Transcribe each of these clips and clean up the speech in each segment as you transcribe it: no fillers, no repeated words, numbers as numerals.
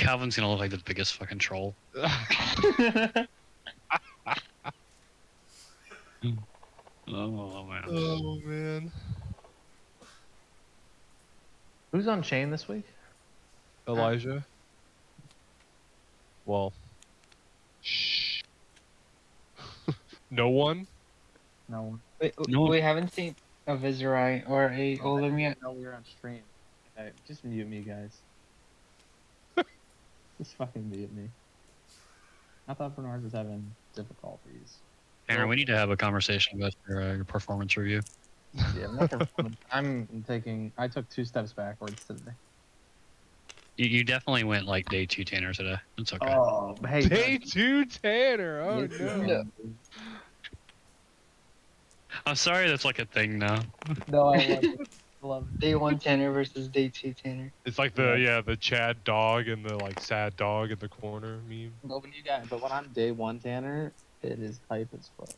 Calvin's gonna look like the biggest fucking troll. Oh man. Oh man. Who's on chain this week? Elijah. Well. Shh. No one. No one. We haven't seen a Viserai or a Olim yet. No, we were on stream. Okay, just mute me, guys. Just fucking mute me. I thought Bernard was having difficulties. Tanner, we need to have a conversation about your performance review. Yeah, I took 2 steps backwards today. You definitely went like day 2 Tanner today. It's okay. Oh, hey. Day 2 Tanner. Oh no. I'm sorry that's like a thing now. No, I love it. Day 1 Tanner versus Day 2 Tanner. It's like the Chad dog and the like sad dog in the corner meme. But when I'm day 1 Tanner, it is hype as fuck.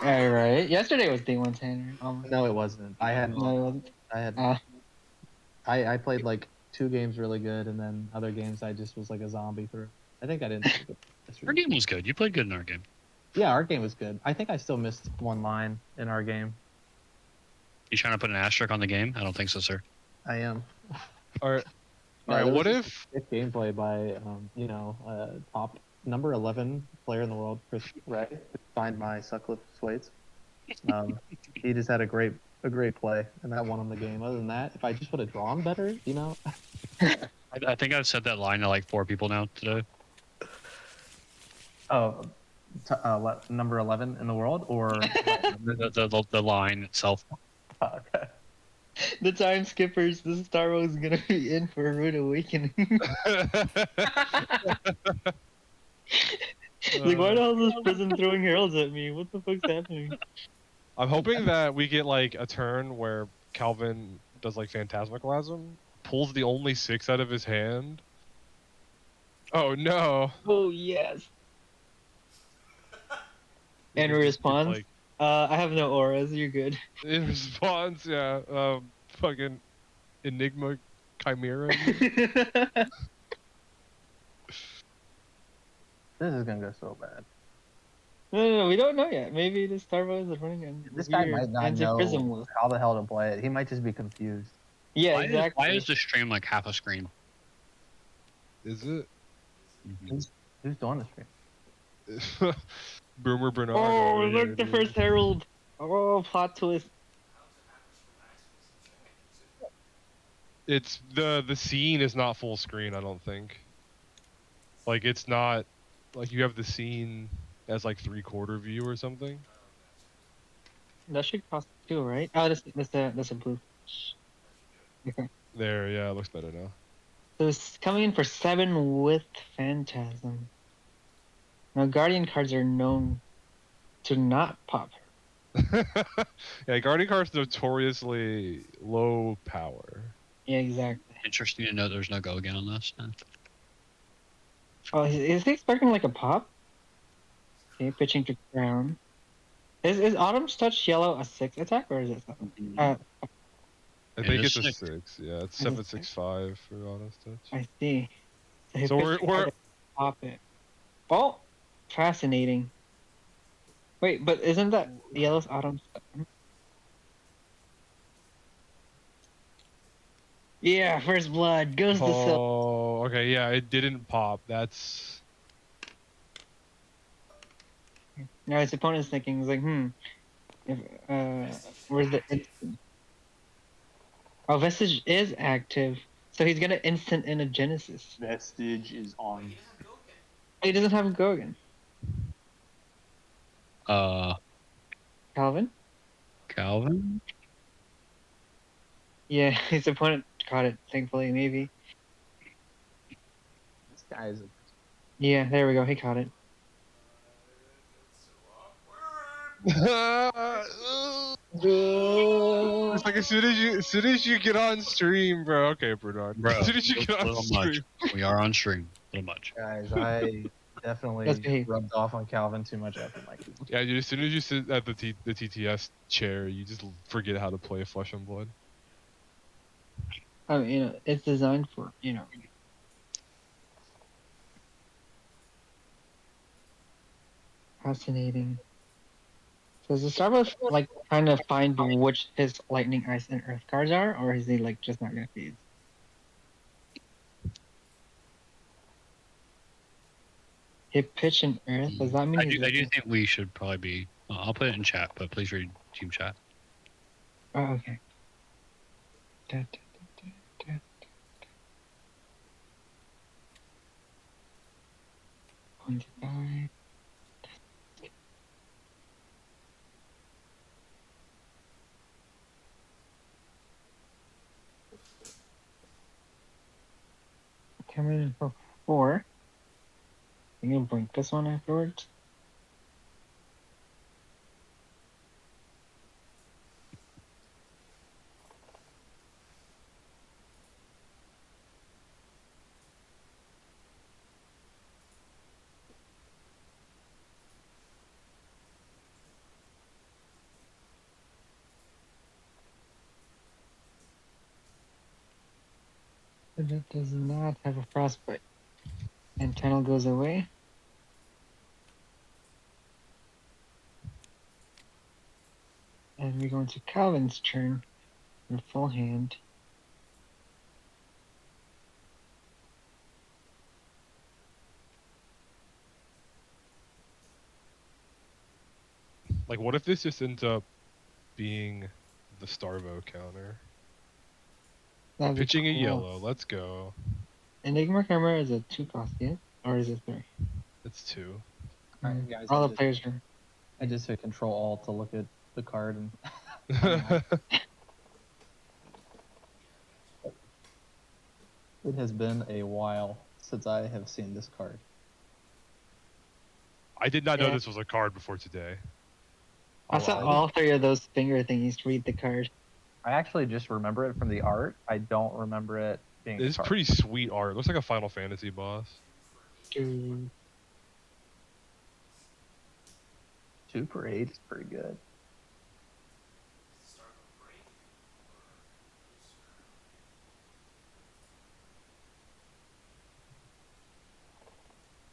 Alright. Yesterday was Day 1 Tanner. No, it wasn't. I had. No, it wasn't. I played like 2 games really good, and then other games I just was like a zombie through. I think I didn't. Our game was good. You played good in our game. Yeah, our game was good. I think I still missed 1 line in our game. You trying to put an asterisk on the game? I don't think so, sir. I am. Alright. Alright, what if gameplay by top number 11 player in the world, Chris Ray, signed my Sutcliffe Swaits. He just had a great play, and that won him the game. Other than that, if I just would have drawn better, I think I've said that line to like 4 people now today. Oh, number 11 in the world, or the line itself. Okay. The time skippers, the Star Wars is gonna be in for a rude awakening. Like, why the hell is this prison throwing heralds at me? What the fuck's happening? I'm hoping that we get like a turn where Calvin does like Phantasmaclasm, pulls the only 6 out of his hand. Oh no. Oh yes. And response? Like, I have no auras, you're good. in response, yeah, fucking Enigma Chimera. This is gonna go so bad. No, we don't know yet. Maybe the Star Wars is running in This guy might not anti-prism know how the hell to play it. He might just be confused. Yeah, Why exactly. Why is the stream like half a screen? Is it? Who's doing the stream? Boomer Bernard. Oh, over look, here, the dude. first herald. Oh, plot twist. It's the scene is not full screen, I don't think. Like it's not like you have the scene as like 3/4 view or something. That should cost 2, right? Oh, that's a blue. Okay. There, yeah, it looks better now. So it's coming in for 7 with Phantasm. Now, Guardian cards are known to not pop her. Yeah, Guardian card's notoriously low power. Yeah, exactly. Interesting to know there's no go again on this. Oh, is he expecting like a pop? Okay, pitching to ground. Is Autumn's Touch Yellow a 6 attack or is it 7? I It think is it's a 6. 6. Yeah, it's Is it 765 for Honest Touch. I see. he So pitched we're to pop it. Oh, fascinating. Wait, but isn't that Yellow's Autumn's? Yeah, first blood goes to Silver. Oh, okay, yeah, it didn't pop. That's Now his opponent's thinking, he's like, where's the instant? Oh, Vestige is active, so he's gonna instant in a Genesis. Vestige is on. He doesn't have a Gogan. Calvin? Calvin? Yeah, his opponent caught it, thankfully, maybe. This guy is. Yeah, there we go, he caught it. It's like as soon as you get on stream, bro. Okay, Bernard. Bro, as soon as you get on little stream. much. We are on stream. A little much. Guys, I definitely rubbed off on Calvin too much after my. Yeah, dude. As soon as you sit at the TTS chair, you just forget how to play Flesh and Blood. I mean, it's designed for, Fascinating. So does the Starbucks like kind of find which his lightning, ice, and earth cards are, or is he like just not gonna feed? Hit pitch and earth. Does that mean I he's do looking? think we should probably be. I'll put it in chat, but please read team chat. Oh, okay. Da, da, da, da, da. 25. Coming in for 4. I'm gonna blink this one afterwards. But it does not have a frostbite. And tunnel goes away. And we go into Calvin's turn in full hand. Like, what if this just ends up being the Starvo counter? That'd be Pitching a cool. yellow. Let's go. Enigma Camera is a 2 cost yet? Or is it 3? It's 2. Alright, guys, All the players are. I just hit Control Alt to look at the card and it has been a while since I have seen this card. I did not know Yeah. this was a card before today. I saw all 3 of those finger thingies read the card. I actually just remember it from the art. I don't remember it being a It's card. pretty sweet art. Looks like a Final Fantasy boss. 2. 2 for 8 is pretty good.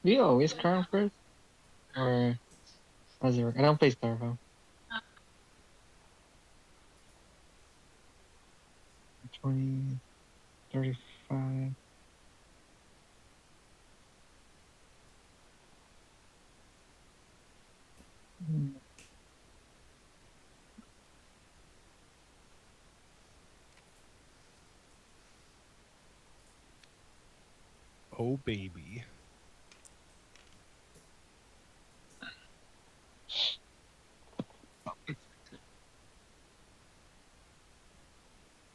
Do you always crown first? Or how does it work? I don't play Starvo. 20, 35. Oh, baby.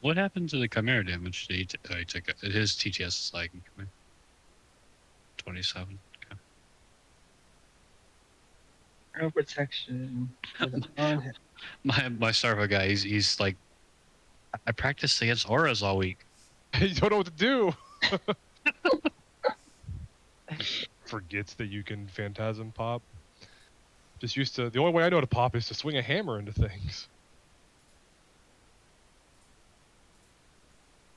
What happened to the Chimera damage? He took it. His TTS is like 27. Okay. No protection. For the on-hit. My Starvo guy, he's like, I practiced against auras all week. You don't know what to do. Forgets that you can Phantasm pop. Just used to. The only way I know to pop is to swing a hammer into things.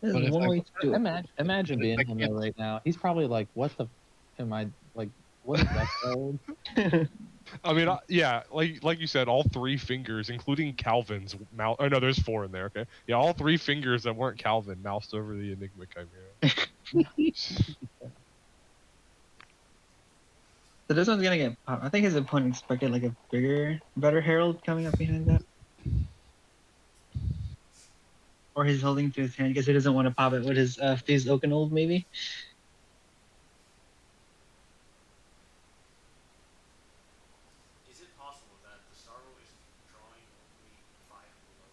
There's But if one I- way to do it. Imagine being him though right now. He's probably like, "What the? Am I like? What is that card?" I mean, yeah, like you said, all 3 fingers, including Calvin's mouse. Oh no, there's 4 in there. Okay, yeah, all 3 fingers that weren't Calvin moused over the Enigma Chimera. So this one's gonna get popped. I think his opponent expected like a bigger, better herald coming up behind that. Or he's holding to his hand because he doesn't want to pop it with his Fizz Oaken Old maybe. Is it possible that the Starvo is drawing only 5 below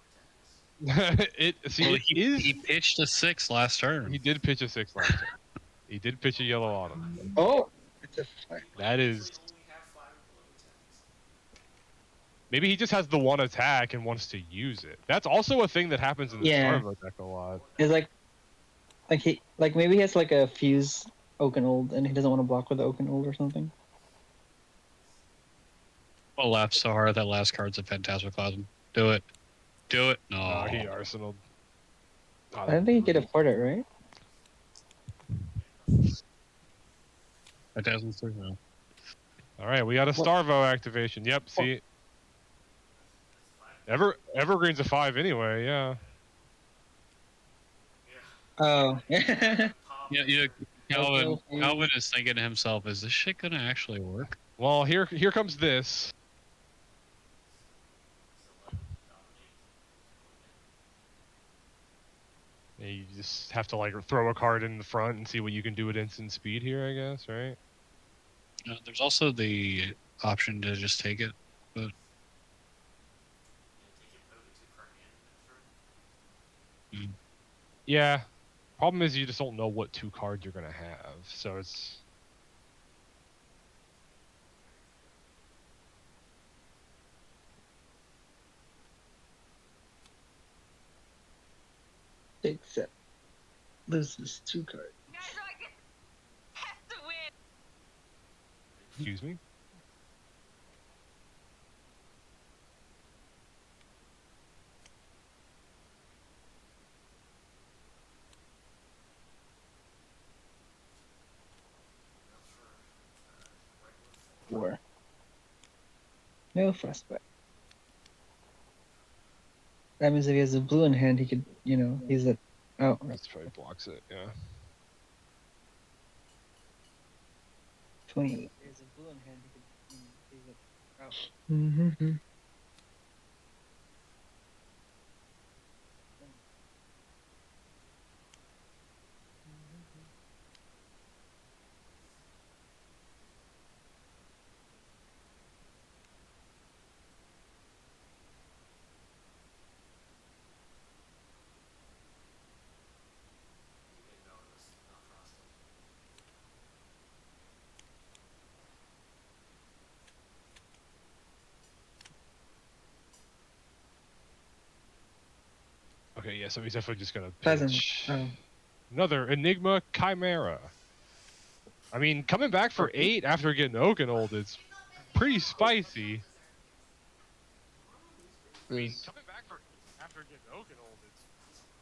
attacks? He pitched a 6 last turn. He did pitch a 6 last turn. He did pitch a yellow autumn. Oh, it's a fire. That is. Usually only have 5 below attacks. Maybe he just has the 1 attack and wants to use it. That's also a thing that happens in the Yeah. Starvo deck a lot. It's like maybe he has like a Fuse Oaken Old and he doesn't want to block with the Oaken Old or something. Well, laughed so hard that last card's a Phantasmaclasm. Do it. Do it. No. Oh, he arsenaled. Oh, I don't think he could afford it, right? Phantasm's 3. No. All right, we got a Starvo activation. Yep, see. Evergreen's a 5 anyway, yeah. Oh. Pop Yeah, Calvin is thinking to himself, "Is this shit gonna actually work?" Well, here comes this. Yeah, you just have to like throw a card in the front and see what you can do at instant speed here, I guess, right? There's also the option to just take it, but Yeah. Problem is you just don't know what 2 cards you're gonna have, so it's. Except loses 2 cards. Excuse me. War. No frostbite. That means if he has a blue in hand, he could, he's at. Oh, That's probably blocks it, yeah. 20. If he has a blue in hand, he could, he's at. Oh. Mm-hmm. Okay, yeah, so he's definitely just gonna Doesn't. pitch Oh. another Enigma Chimera. I mean, coming back for 8 after getting Oaken old is pretty spicy. Coming back for after getting Oaken old is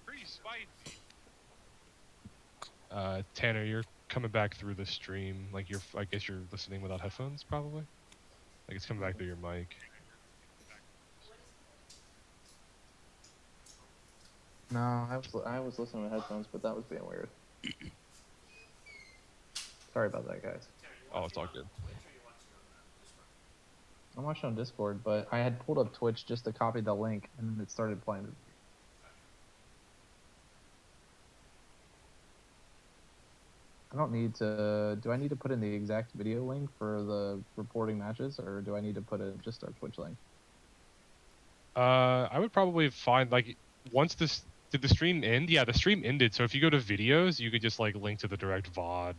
pretty spicy. Tanner, you're coming back through the stream. Like I guess you're listening without headphones, probably. Like it's coming back through your mic. No, I was listening with headphones, but that was being weird. Sorry about that, guys. Oh, it's all good. I'm watching on Discord, but I had pulled up Twitch just to copy the link, and then it started playing. I don't need to. Do I need to put in the exact video link for the reporting matches, or do I need to put in just our Twitch link? I would probably find like once this did the stream end? Yeah, the stream ended. So if you go to videos, you could just like link to the direct VOD. All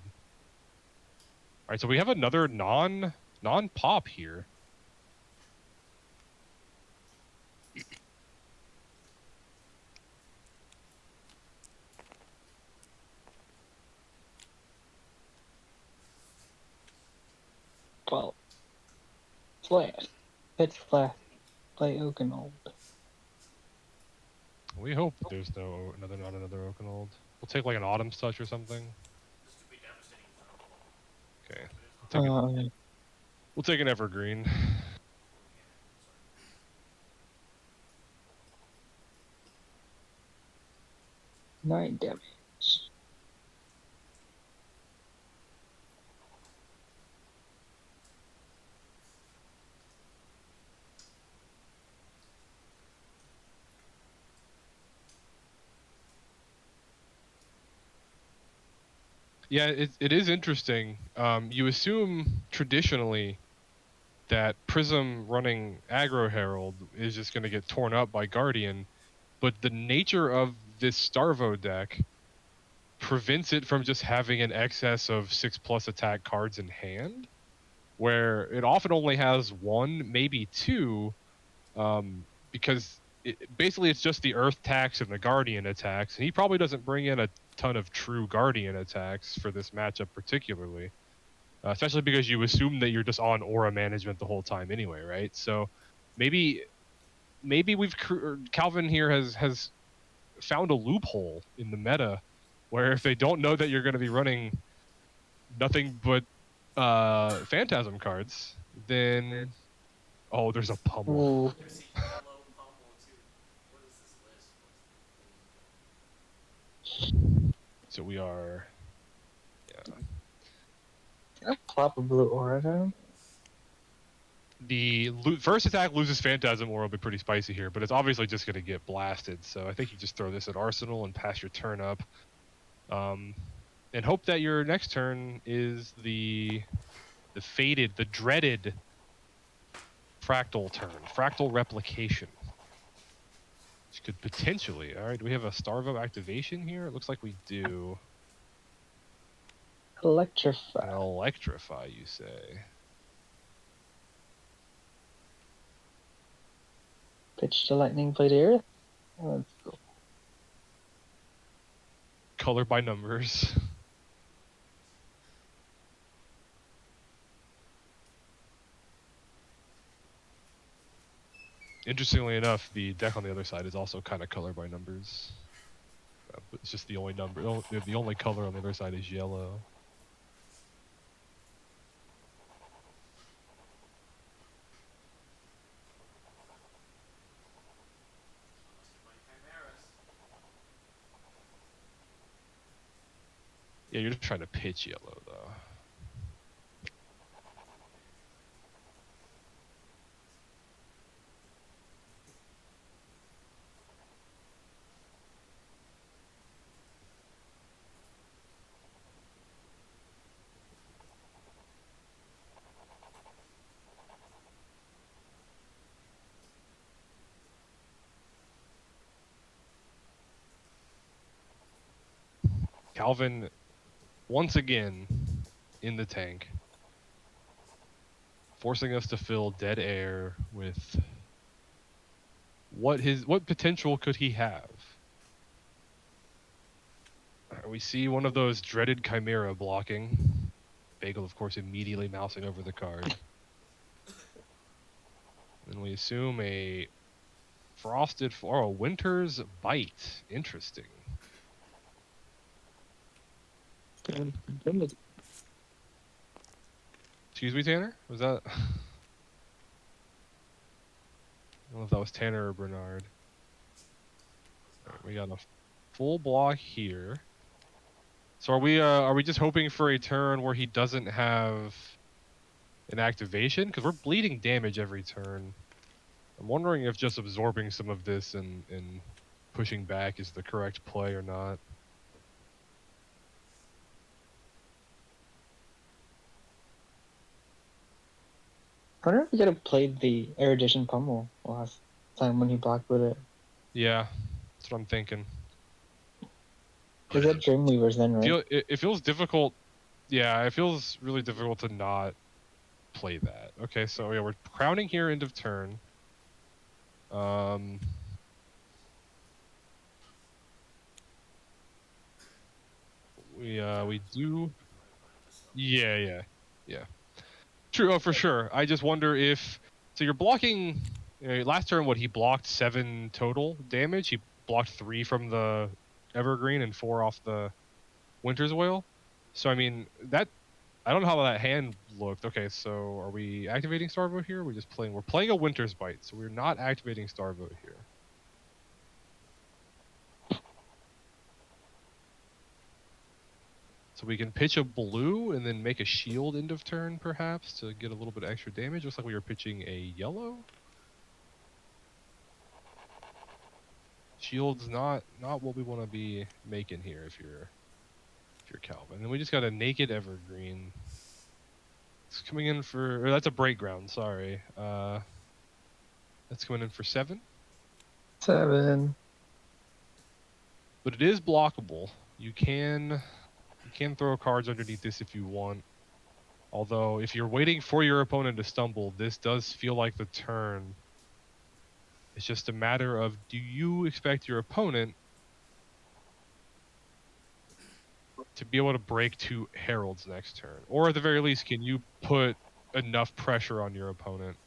right, so we have another non-pop here. Well, Flash. Pitch Flash. Play Oakenold. We hope there's not another Oaken-old. We'll take like an Autumn's Touch or something. Okay. We'll take an Evergreen. Nine damage. Yeah, it is interesting. You assume traditionally that Prism running Aggro Herald is just going to get torn up by Guardian, but the nature of this Starvo deck prevents it from just having an excess of 6+ attack cards in hand, where it often only has 1, maybe 2, because basically it's just the Earth tax and the Guardian attacks, and he probably doesn't bring in a ton of true Guardian attacks for this matchup particularly, especially because you assume that you're just on aura management the whole time anyway, right? So maybe Calvin here has found a loophole in the meta where if they don't know that you're going to be running nothing but Phantasm cards, then oh, there's a pummel. Ooh. There's a yellow pummel too. What is this list? What's So we are, yeah. Can I plop a blue aura down? The first attack loses Phantasm Aura will be pretty spicy here, but it's obviously just going to get blasted. So I think you just throw this at Arsenal and pass your turn up, and hope that your next turn is the dreaded fractal turn, fractal replication, which could potentially. All right, do we have a Starvo activation here? It looks like we do. Electrify. Electrify, you say? Pitch to lightning, play to earth. Let's go. Color by numbers. Interestingly enough, the deck on the other side is also kind of color by numbers. But it's just the only number. The only color on the other side is yellow. my chimeras? Yeah, you're just trying to pitch yellow though. Calvin, once again, in the tank, forcing us to fill dead air with what potential could he have? We see one of those dreaded Chimera blocking. Bagel, of course, immediately mousing over the card. Then we assume a a Winter's Bite. Interesting. Excuse me, Tanner? Was that? I don't know if that was Tanner or Bernard. Alright, we got a full block here. So are we just hoping for a turn where he doesn't have an activation? Because we're bleeding damage every turn. I'm wondering if just absorbing some of this and pushing back is the correct play or not. I wonder if we could have played the Erudition Pummel last time when he blocked with it. Yeah, that's what I'm thinking. Because that Dreamweaver's then, right? It feels difficult. Yeah, it feels really difficult to not play that. Okay, so yeah, we're crowning here end of turn. We do. Yeah. True. Oh, for sure. I just wonder if so you're blocking. Last turn, what he blocked 7 total damage. He blocked 3 from the Evergreen and 4 off the Winter's Wail. So I mean that. I don't know how that hand looked. Okay, so are we activating Starvo here? We're just playing. We're playing a Winter's Bite, so we're not activating Starvo here. So we can pitch a blue and then make a shield end of turn, perhaps, to get a little bit of extra damage. Looks like we were pitching a yellow. Shield's not what we want to be making here if you're Calvin. And we just got a naked Evergreen. It's coming in for, or that's a break ground. Sorry. That's coming in for 7. 7. But it is blockable. You can throw cards underneath this if you want. Although, if you're waiting for your opponent to stumble, this does feel like the turn. It's just a matter of, do you expect your opponent to be able to break 2 Heralds next turn? Or at the very least, can you put enough pressure on your opponent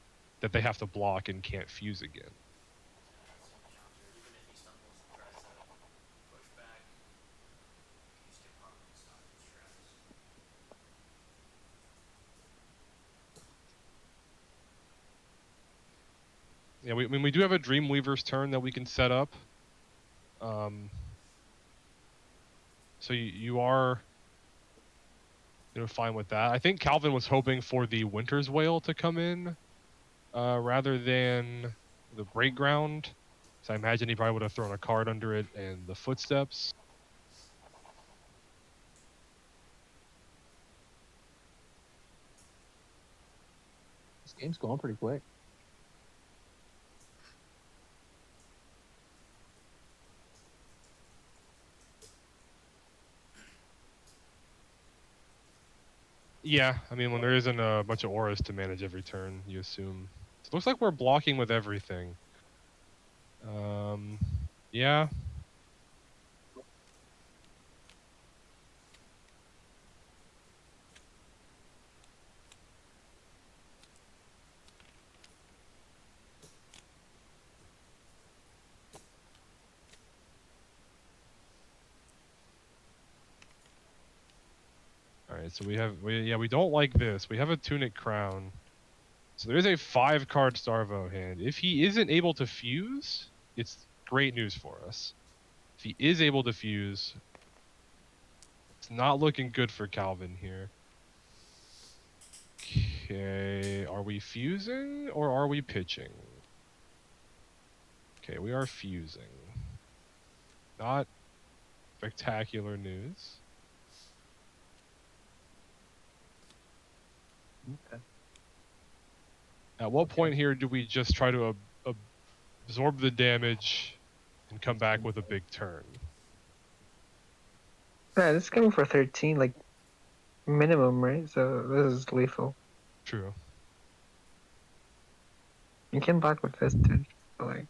that they have to block and can't fuse again? That's a counter. Even if he stumbles and tries to push back, you can probably stop his traps. Yeah, I mean, we do have a Dreamweaver's turn that we can set up. So you are, fine with that. I think Calvin was hoping for the Winter's Whale to come in, rather than the Break Ground. So I imagine he probably would have thrown a card under it and the Footsteps. This game's going pretty quick. Yeah, I mean, when there isn't a bunch of auras to manage every turn, you assume. So it looks like we're blocking with everything. Yeah. Alright, so we don't like this. We have a Tunic Crown. So there is a 5-card Starvo hand. If he isn't able to fuse, it's great news for us. If he is able to fuse, it's not looking good for Calvin here. Okay, are we fusing or are we pitching? Okay, we are fusing. Not spectacular news. Okay. At what point here do we just try to absorb the damage and come back with a big turn? Yeah, this is coming for 13, like minimum, right? So this is lethal. True. You can block with this too. So like,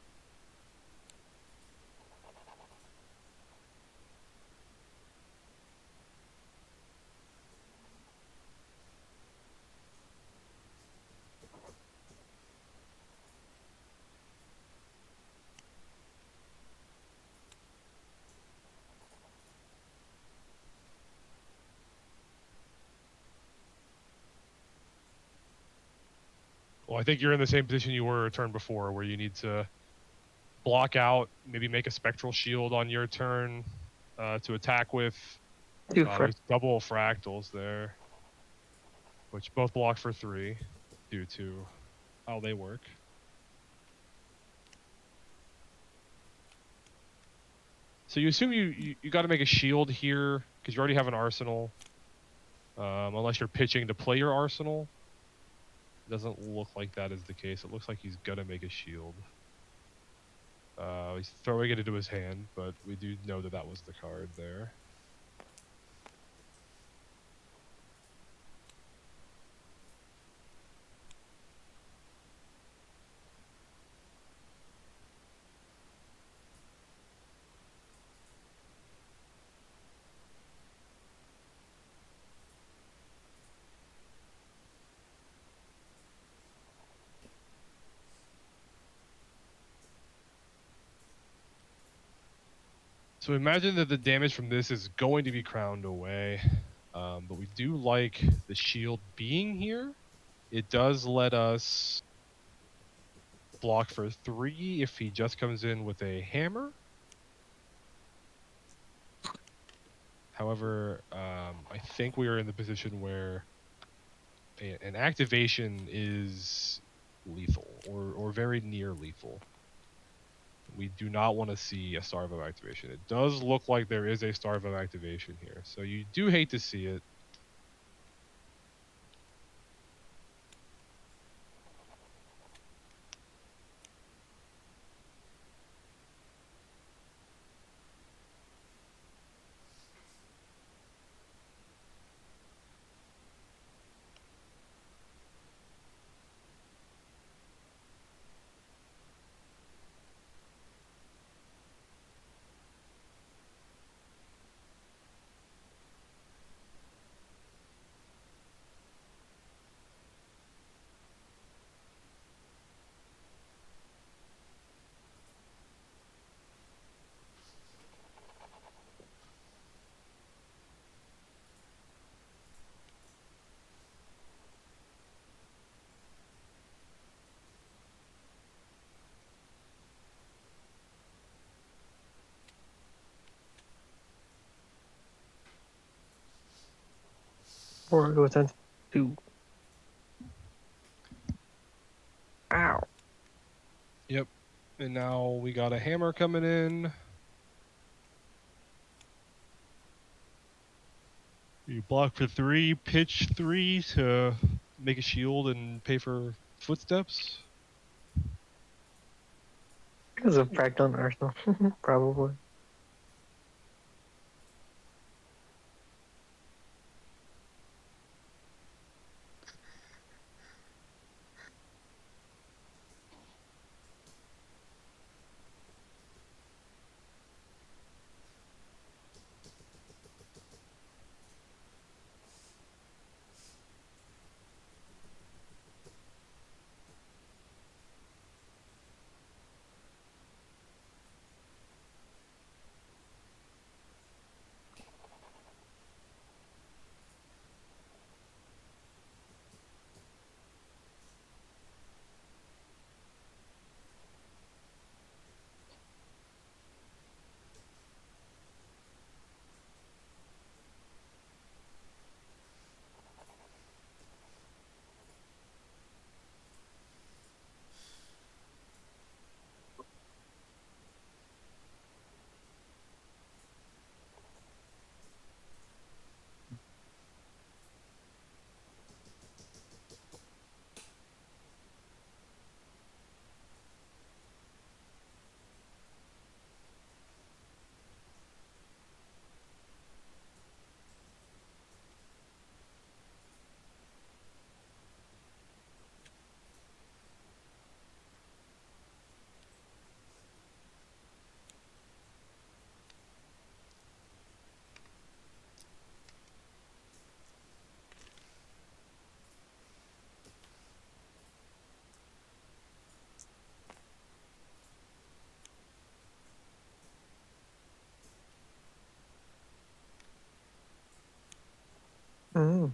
Well, I think you're in the same position you were a turn before, where you need to block out, maybe make a Spectral Shield on your turn to attack with. There's double Fractals there, which both block for 3 due to how they work. So you assume you got to make a shield here because you already have an arsenal, unless you're pitching to play your arsenal. It doesn't look like that is the case. It looks like he's gonna make a shield. He's throwing it into his hand, but we do know that was the card there. So imagine that the damage from this is going to be crowned away, but we do like the shield being here. It does let us block for 3 if he just comes in with a hammer. However, I think we are in the position where an activation is lethal or very near lethal. We do not want to see a Starvo activation. It does look like there is a Starvo activation here, so you do hate to see it. Or goes down to 2. Ow. Yep. And now we got a hammer coming in. You block for 3, pitch 3 to make a shield and pay for footsteps. Because of Fractal Arsenal, probably.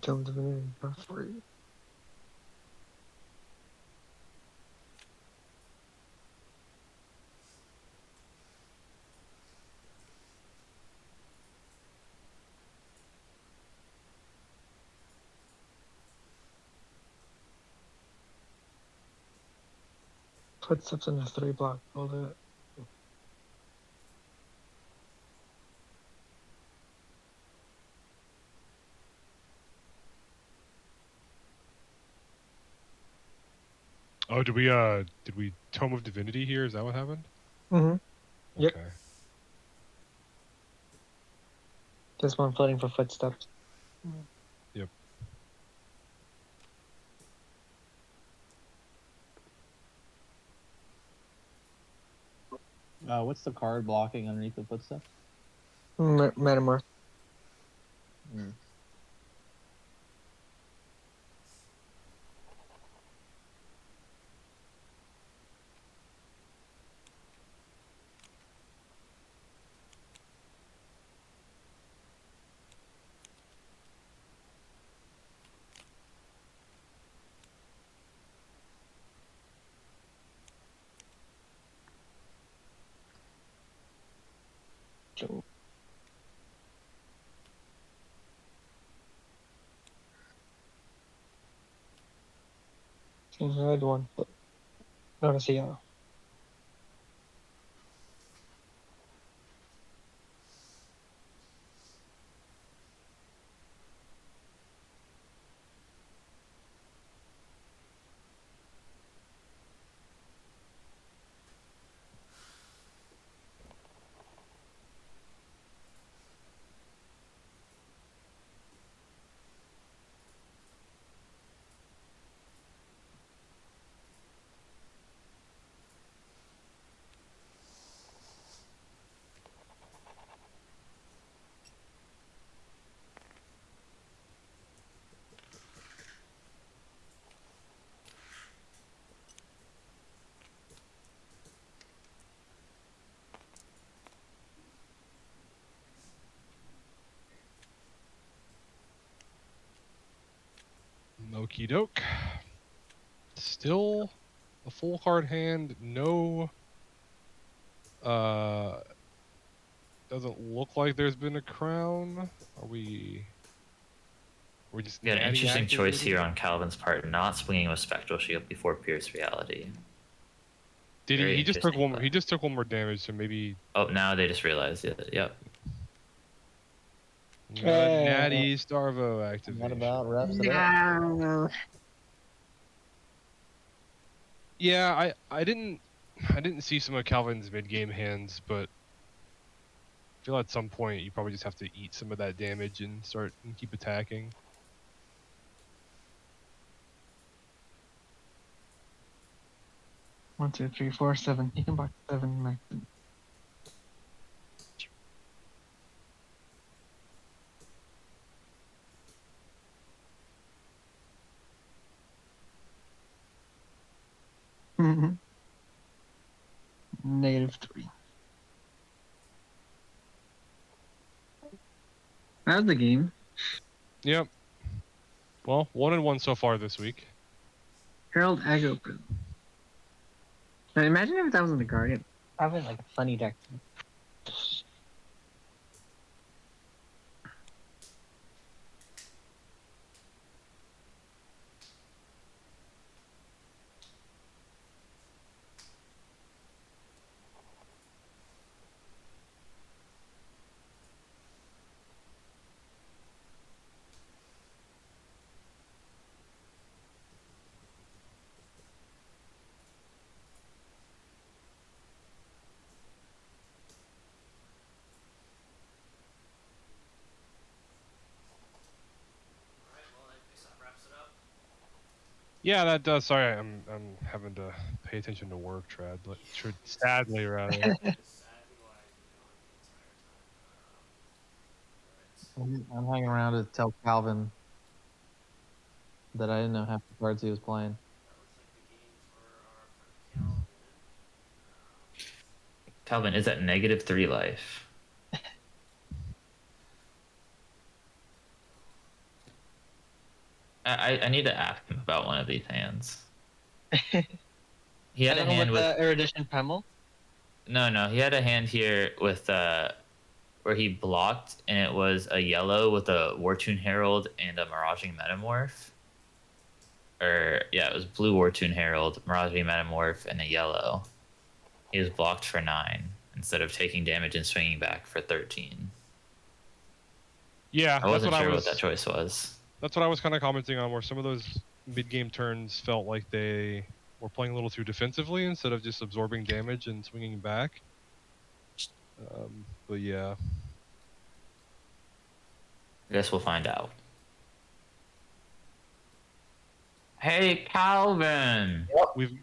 Jump divinity for free. Footsteps in the 3 block. Hold it. Oh, did we Tome of Divinity here? Is that what happened? Mm-hmm. Yep. Okay. Just one floating for footsteps. Yep. What's the card blocking underneath the footsteps? Metamorph. Mm. Red one. Notice a yellow. Okie doke. Still a full card hand. No. Doesn't look like there's been a crown. Are we We're just We got an natty interesting choice activated? here on Calvin's part, not swinging with Spectral Shield before Pierce Reality. Did Very he? He just took interesting one more. play. He just took one more damage, so maybe. Oh, now they just realized it. Yep. Natty Starvo What activation. about wraps it up? No. Yeah, I didn't see some of Calvin's mid game hands, but I feel at some point you probably just have to eat some of that damage and start and keep attacking. One, two, three, four, 7. He can box 7 max. -3. That was the game. Yep. Well, 1-1 so far this week. Herald Aggro Prism. Now imagine if that was in the Guardian. That would like a funny deck. Alright, well, I guess that wraps it up. Yeah, that does. Sorry, I'm having to pay attention to work, Trad. Sadly, rather. Sadly, why I've been gone the entire time. Alright. I'm hanging around to tell Calvin that I didn't know half the cards he was playing. That looks like the game for our friend Calvin. Calvin is at -3 life. I need to ask him about one of these hands. He had a hand with the Erudition Pummel. no. He had a hand here with where he blocked, and it was a yellow with a Wartune Herald and a Miraging Metamorph. Or yeah, it was blue Wartune Herald, Miraging Metamorph, and a yellow. He was blocked for 9 instead of taking damage and swinging back for 13. Yeah, I wasn't that's what sure I was. what that choice was. That's what I was kind of commenting on, where some of those mid-game turns felt like they were playing a little too defensively instead of just absorbing damage and swinging back. But yeah. I guess we'll find out. Hey, Calvin!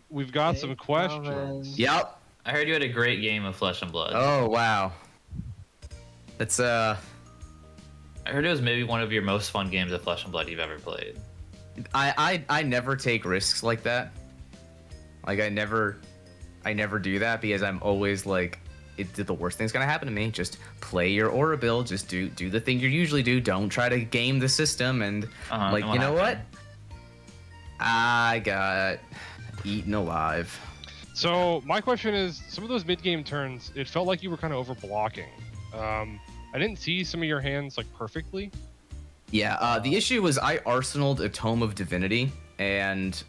We've got Hey, some questions. Calvin. Yep. I heard you had a great game of Flesh and Blood. Oh wow. That's I heard it was maybe one of your most fun games of Flesh and Blood you've ever played. I never take risks like that. Like I never do that because I'm always like, the worst thing's gonna happen to me. Just play your aura build. Just do the thing you usually do. Don't try to game the system. And like, and you know what? happened? I got eaten alive. So my question is, some of those mid-game turns, it felt like you were kind of over-blocking. I didn't see some of your hands like perfectly. Yeah, the issue was I arsenaled a Tome of Divinity, and